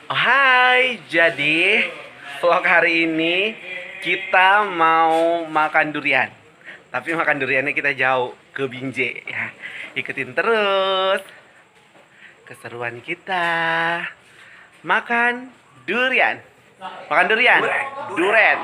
Oh, hai, jadi vlog hari ini kita mau makan durian. Tapi makan duriannya kita jauh ke Binjai ya. Ikutin terus keseruan kita makan durian. Makan durian. Duren.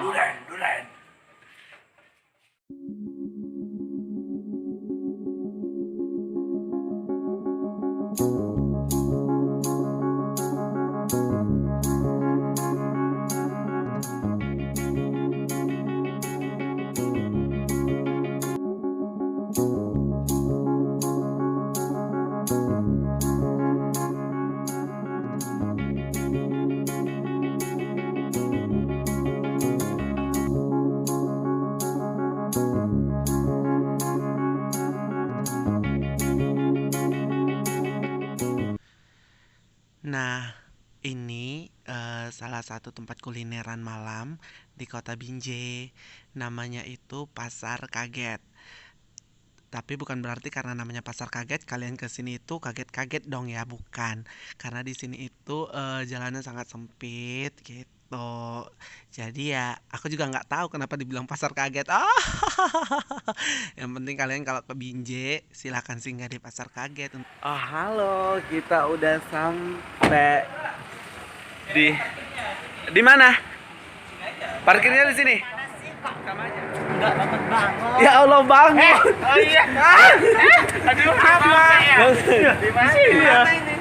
Nah, ini salah satu tempat kulineran malam di kota Binjai. Namanya itu Pasar Kaget. Tapi bukan berarti karena namanya Pasar Kaget kalian ke sini itu kaget-kaget dong ya, bukan. Karena di sini itu jalannya sangat sempit gitu. Jadi ya aku juga nggak tahu kenapa dibilang Pasar Kaget. Yang penting kalian kalau ke Binjai silahkan singgah di Pasar Kaget. Oh, halo, kita udah sampai di mana? Parkirnya di sini. Ya Allah, Bang. Oh iya. Aduh, apa ya? Di mana ini?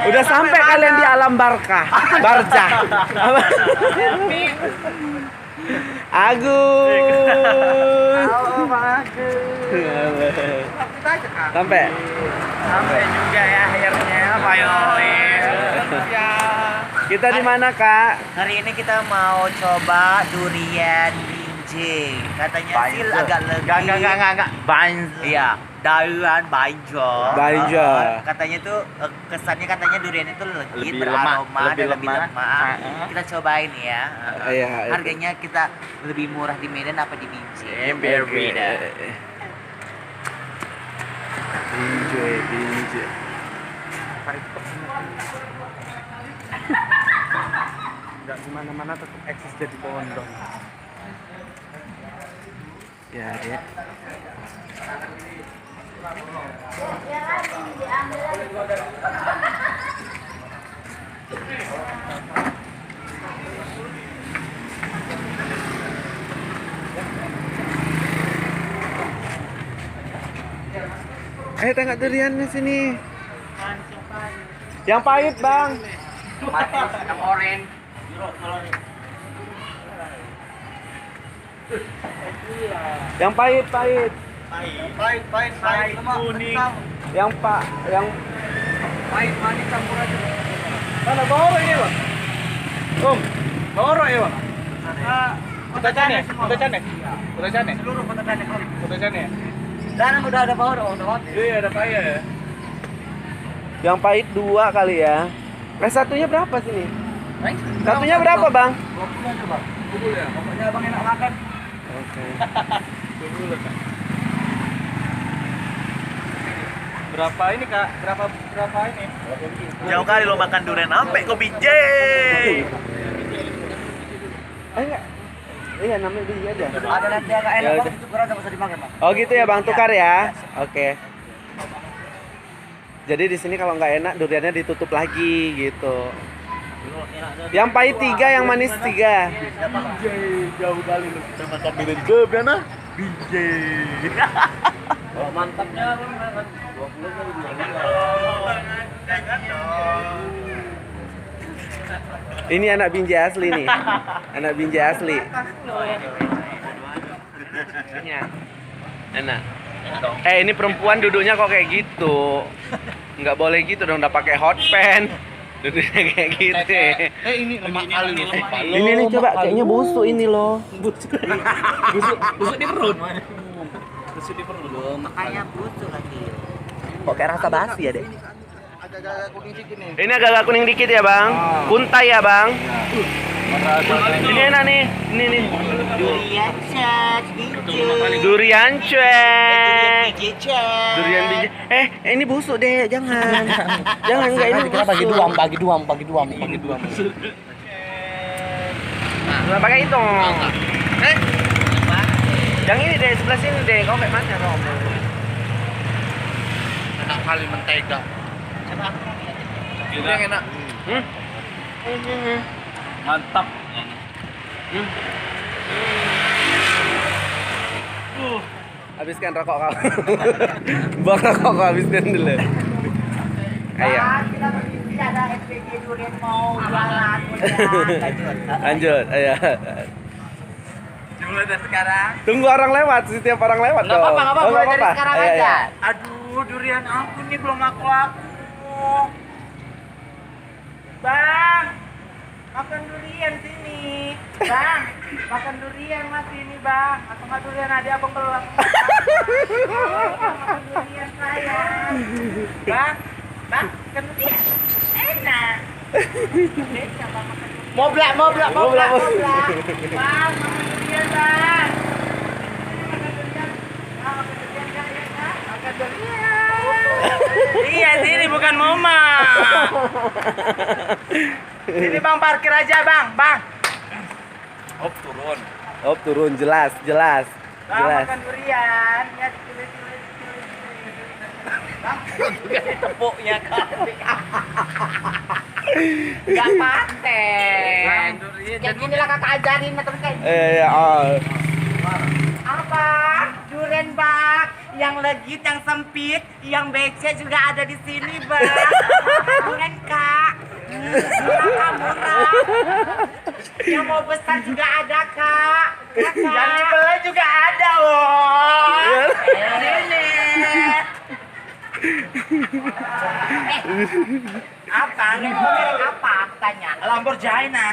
Udah sampai kalian di alam barkah, barjah. Agus. Halo, Bang Agus. Sampai. Sampai juga ya akhirnya, Pak Yolis. Ya. Kita di mana, Kak? Hari ini kita mau coba durian Binjai. Katanya sih agak legit. Enggak. Banz. Iya, durian Banjo. Banjo. Katanya tuh kesannya katanya durian itu legit, Lebih beraroma lemah, dan lebih lemah. Kita cobain ya. Iya. Harganya kita lebih murah di Medan apa di Binjai? Berbeda. Binjai. Enggak kemana-mana tetap eksis jadi pondok. Ya, ya. Tengok duriannya sini. Yang pahit, Bang. Yang orange. Yang pahit. Pahit kuning. Yang Pahit manis campur aja. mana bawa ini, Bang? Bawa ya, Bang. Kota Cane. Seluruh kota Cane. Kota Cane. Sekarang udah ada bawah dong, Iya, ada paya ya. Yang pahit 2 kali ya. Satunya berapa sini? Satunya berapa, Bang? 20 aja, Bang. 20 ya. Pokoknya Abang enak makan. Oke. 20 Kak. Berapa ini, Kak? Berapa ini? Jauh kali lo makan durian sampai ke Binjai. Enggak. Iya, namanya dia aja. Ada nanti agak enak Ya banget udah. itu berat bisa dimakan, Bang. Oh gitu ya, Bang, tukar ya. Oke. Jadi di sini kalau nggak enak duriannya ditutup lagi gitu. Yang pahit 3, yang manis 3. Binjai, jauh kali lu. Kita makan durian ke mana? Binjai. Oh, mantapnya Bang. 20 Ini anak Binjai asli nih. Anak Binjai asli. Enak. Ini perempuan duduknya kok kayak gitu. Nggak boleh gitu dong, udah pakai hot pen. Duduknya kayak gitu. ini lemak kali lu. Ini nih coba kayaknya busuk ini loh. Busuk di perut. Busuk di perut. Makanya butuh lagi. Kok kayak rasa basi ya, Dek? Agak-agak kuning dikit nih. Ini agak kuning dikit ya, Bang. Kuntai ya, Bang. Ini enak nih. Ini nih. Durian chat, biji. Durian cuek. Biji chat. Durian biji. Ini busuk deh, jangan. Jangan enggak ini. Kita bagi dua. Nah, pakai itu. Yang ini deh, sebelah sini deh. Kau kayak mana, Rom? Enak kali mentega. Ini yang enak. Mantap. Habiskan rokok kau. Buang rokok kau, habiskan dulu. Ayo. Kita berbisnis ada SPG durian mau jualan. Lanjut, ayo. Mulai dari sekarang. Tunggu orang lewat, setiap orang lewat Nggak dong. apa-apa, Oh, mulai dari apa-apa. sekarang Ayo, aja. ayo. Aduh, durian aku nih belum laku-laku. Bang, makan durian sini. Bang, makan durian mas ini bang. Atau nggak durian ada abang belum? Makan durian saya. Bang, makan durian. Enak. Enak bang makan durian. Moblak. Bang, makan durian bang. Makan durian. Iya sini bukan mama. Ini bang parkir aja bang. Oh, turun jelas. Bang makan durian. Ya bang, tepuknya kan. Gak paten. Yang inilah kakak ajarin atau kayak apa? Durian bang, yang legit, yang sempit, yang becek juga ada di sini bang. Durian kak, murah. Yang mau besar juga ada kak. Yang dibelah juga ada loh. Sini. Apa? Apa? Tanya. Lamborghini.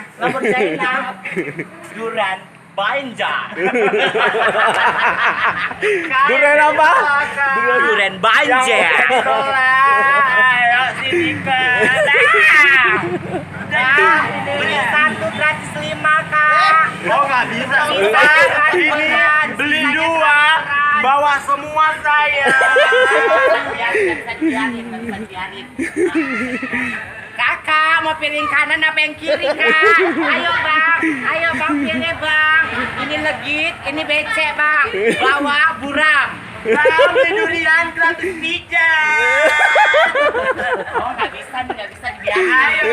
Durian Banjar. Durian apa? Durian Banjar. Ayo sini kan. Beli 1 gratis 5 kak. Oh, nggak bisa. Ini beli 2, bawa semua saya. Biarin. Kakak mau piring kanan apa yang kiri kak? Ayo bang pilih bang. Ini legit, ini becek bang. Bawa buram. Bang beli durian gratis pijat. Oh nggak bisa dibiarin. Ayo.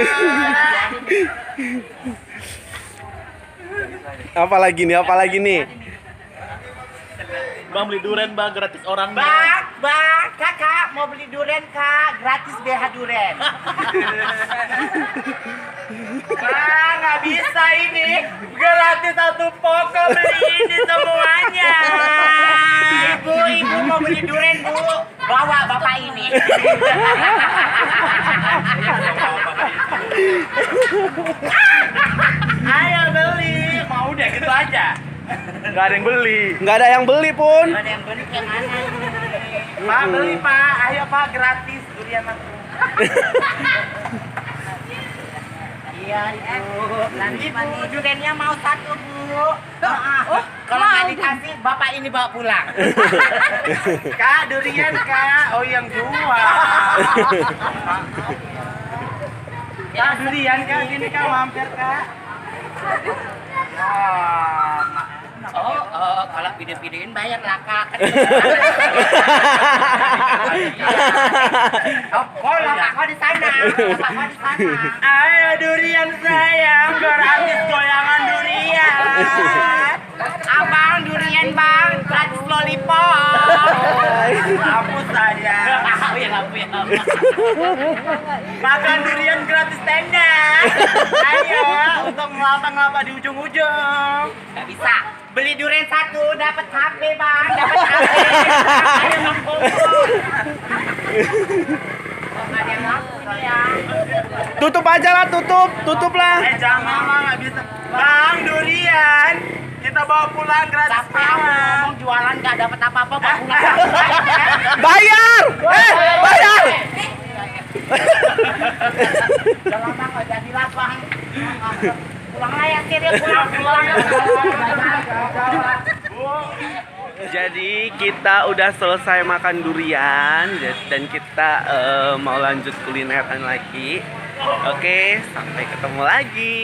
Apa lagi nih? Bang beli durian bang gratis orang. Bang, kakak mau beli durian kak, gratis BH durian. Bang, nggak bisa ini, gratis 1 pokok beli ini semuanya. Ibu mau beli durian bu, bawa bapak ini. Ayo beli, mau deh gitu aja. Nggak ada yang beli pun. Ada yang beli yang mana? Pak beli pak, ayo pak gratis durian aku. Iya ibu, ibu duriannya mau 1 bu. Kalau nggak dikasih bapak ini bawa pulang. Kak durian kak, oh yang 2. Kak durian kak, sini kak mampir kak. Oh, kalau video-videoin bayar lah kak. Oh, bapak di sana. Ayo durian sayang, gratis goyangan durian. Abang durian bang, gratis lollipop. Lampu saja. Ya. Makan durian gratis tenda. Ayo, untuk ngelapa-ngelapa di ujung-ujung. Gak bisa. Beli durian 1 dapat HP bang, dapat HP. Ayo mengkumpul. Nggak ada yang laku nih ya. Tutup aja lah, tutup lah. Jangan lah, nggak bisa. Bang durian, kita bawa pulang gratis. Ngomong jualan nggak dapat apa-apa, bawa pulang. Bayar! Bayar! Jangan bang, nggak jadi lah bang. Pulang lah ya Siril, pulang. Jadi kita udah selesai makan durian dan kita mau lanjut kulineran lagi. Oke, sampai ketemu lagi.